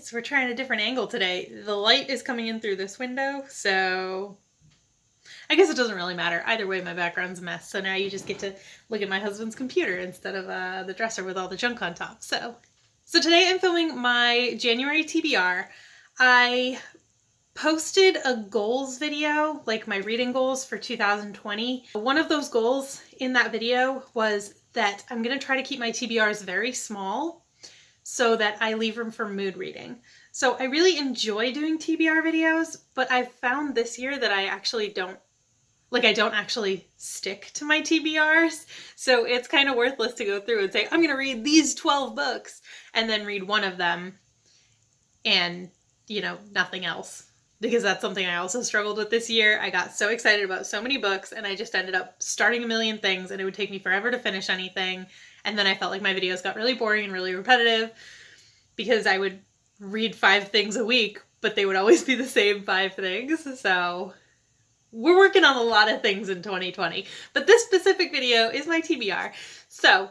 so we're trying a different angle today. The light is coming in through this window, so I guess it doesn't really matter. Either way, my background's a mess, so now you just get to look at my husband's computer instead of the dresser with all the junk on top. So today I'm filming my January TBR. I posted a goals video, like my reading goals for 2020. One of those goals in that video was that I'm going to try to keep my TBRs very small so that I leave room for mood reading. So I really enjoy doing TBR videos, but I've found this year that I don't actually stick to my TBRs. So it's kind of worthless to go through and say, I'm going to read these 12 books and then read one of them and, nothing else. Because that's something I also struggled with this year. I got so excited about so many books and I just ended up starting a million things and it would take me forever to finish anything. And then I felt like my videos got really boring and really repetitive because I would read 5 things a week, but they would always be the same 5 things. So we're working on a lot of things in 2020, but this specific video is my TBR. So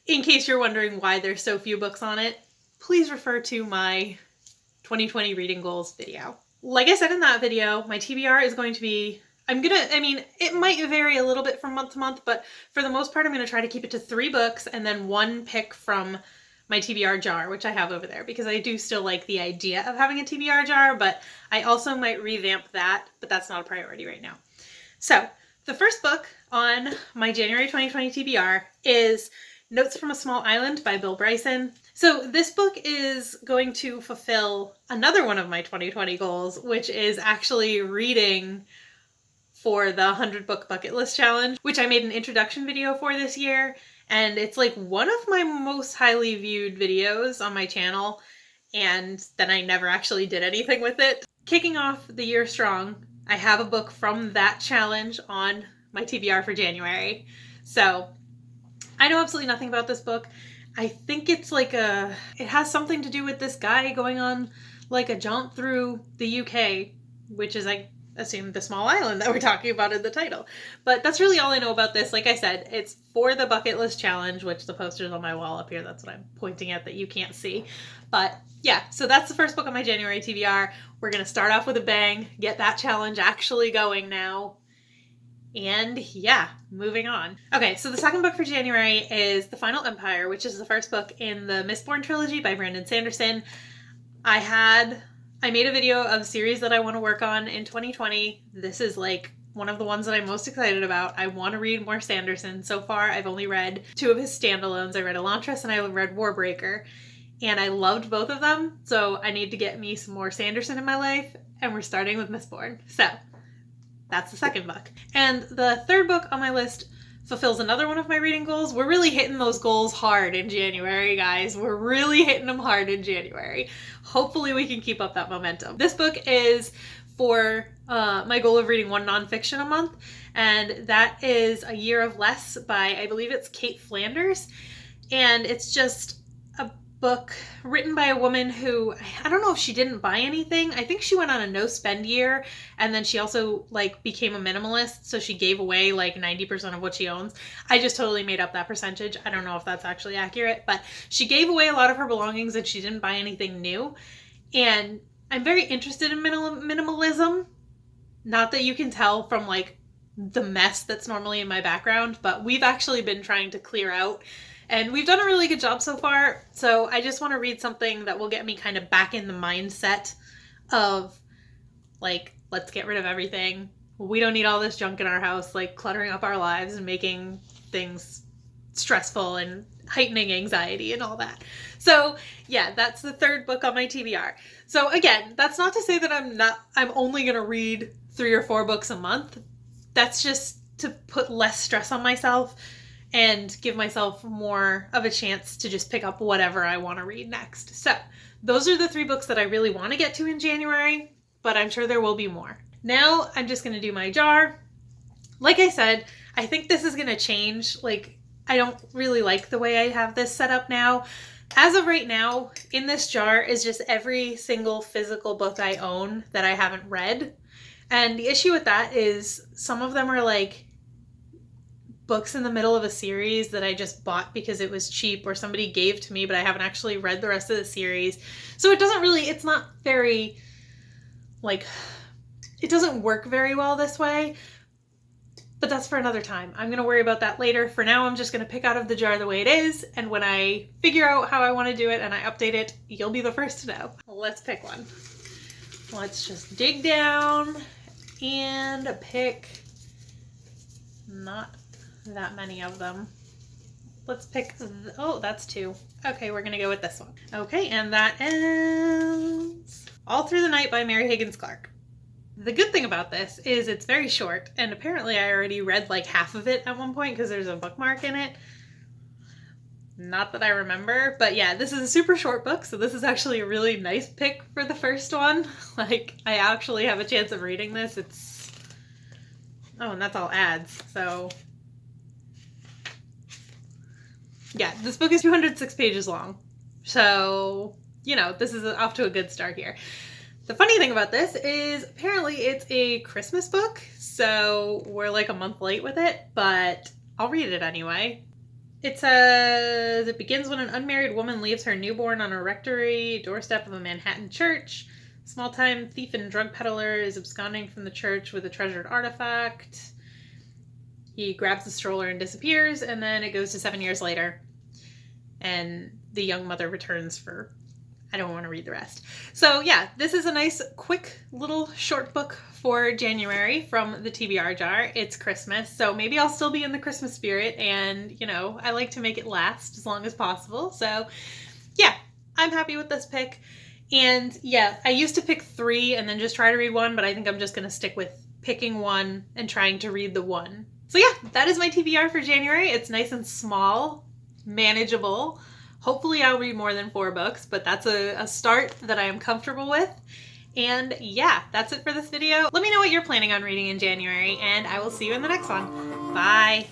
in case you're wondering why there's so few books on it, please refer to my 2020 reading goals video. Like I said in that video, my TBR is going to be, it might vary a little bit from month to month, but for the most part, I'm going to try to keep it to 3 books and then 1 pick from my TBR jar, which I have over there, because I do still like the idea of having a TBR jar, but I also might revamp that, but that's not a priority right now. So the first book on my January 2020 TBR is Notes from a Small Island by Bill Bryson. So this book is going to fulfill another one of my 2020 goals, which is actually reading for the 100 book bucket list challenge, which I made an introduction video for this year. And it's like one of my most highly viewed videos on my channel. And then I never actually did anything with it. Kicking off the year strong, I have a book from that challenge on my TBR for January. So I know absolutely nothing about this book. I think it's it has something to do with this guy going on like a jaunt through the UK, which is, I assume, the small island that we're talking about in the title. But that's really all I know about this. Like I said, it's for the bucket list challenge, which the poster's on my wall up here. That's what I'm pointing at that you can't see. But yeah, so that's the first book on my January TBR. We're going to start off with a bang, get that challenge actually going now. And yeah, moving on. Okay, so the second book for January is The Final Empire, which is the first book in the Mistborn trilogy by Brandon Sanderson. I made a video of series that I want to work on in 2020. This is like one of the ones that I'm most excited about. I want to read more Sanderson. So far, I've only read 2 of his standalones. I read Elantris and I read Warbreaker. And I loved both of them. So I need to get me some more Sanderson in my life. And we're starting with Mistborn. So that's the second book. And the third book on my list fulfills another one of my reading goals. We're really hitting those goals hard in January, guys. We're really hitting them hard in January. Hopefully we can keep up that momentum. This book is for my goal of reading 1 nonfiction a month, and that is A Year of Less by, I believe it's Kate Flanders. And it's just a book written by a woman who, I don't know if she didn't buy anything. I think she went on a no spend year, and then she also became a minimalist, so she gave away 90% of what she owns. I just totally made up that percentage. I don't know if that's actually accurate, but she gave away a lot of her belongings and she didn't buy anything new. And I'm very interested in minimalism. Not that you can tell from the mess that's normally in my background, but we've actually been trying to clear out. And we've done a really good job so far, so I just want to read something that will get me kind of back in the mindset of, let's get rid of everything. We don't need all this junk in our house, cluttering up our lives and making things stressful and heightening anxiety and all that. So yeah, that's the third book on my TBR. So again, that's not to say that I'm only going to read 3 or 4 books a month. That's just to put less stress on myself and give myself more of a chance to just pick up whatever I want to read next. So those are the 3 books that I really want to get to in January, but I'm sure there will be more. Now I'm just going to do my jar. Like I said, I think this is going to change. I don't really like the way I have this set up now. As of right now, in this jar is just every single physical book I own that I haven't read. And the issue with that is some of them are books in the middle of a series that I just bought because it was cheap or somebody gave to me, but I haven't actually read the rest of the series. So it doesn't really, it's not very, like, it doesn't work very well this way. But that's for another time. I'm going to worry about that later. For now, I'm just going to pick out of the jar the way it is. And when I figure out how I want to do it and I update it, you'll be the first to know. Let's pick one. Let's just dig down and pick not that many of them. Let's pick, oh, that's 2. Okay, we're going to go with this one. Okay, and that ends All Through the Night by Mary Higgins Clark. The good thing about this is it's very short, and apparently I already read like half of it at one point because there's a bookmark in it. Not that I remember, but yeah, this is a super short book, so this is actually a really nice pick for the first one. Like, I actually have a chance of reading this. It's... oh, and that's all ads, so... yeah, this book is 206 pages long, so, you know, this is off to a good start here. The funny thing about this is apparently it's a Christmas book, so we're like a month late with it, but I'll read it anyway. It says, it begins when an unmarried woman leaves her newborn on a rectory doorstep of a Manhattan church. Small-time thief and drug peddler is absconding from the church with a treasured artifact. He grabs the stroller and disappears, and then it goes to 7 years later. And the young mother returns for... I don't want to read the rest. So yeah, this is a nice, quick, little short book for January from the TBR jar. It's Christmas, so maybe I'll still be in the Christmas spirit, and, you know, I like to make it last as long as possible. So yeah, I'm happy with this pick. And yeah, I used to pick 3 and then just try to read 1, but I think I'm just going to stick with picking 1 and trying to read the 1. So yeah, that is my TBR for January. It's nice and small, manageable. Hopefully I'll read more than 4 books, but that's a start that I am comfortable with. And yeah, that's it for this video. Let me know what you're planning on reading in January, and I will see you in the next one. Bye!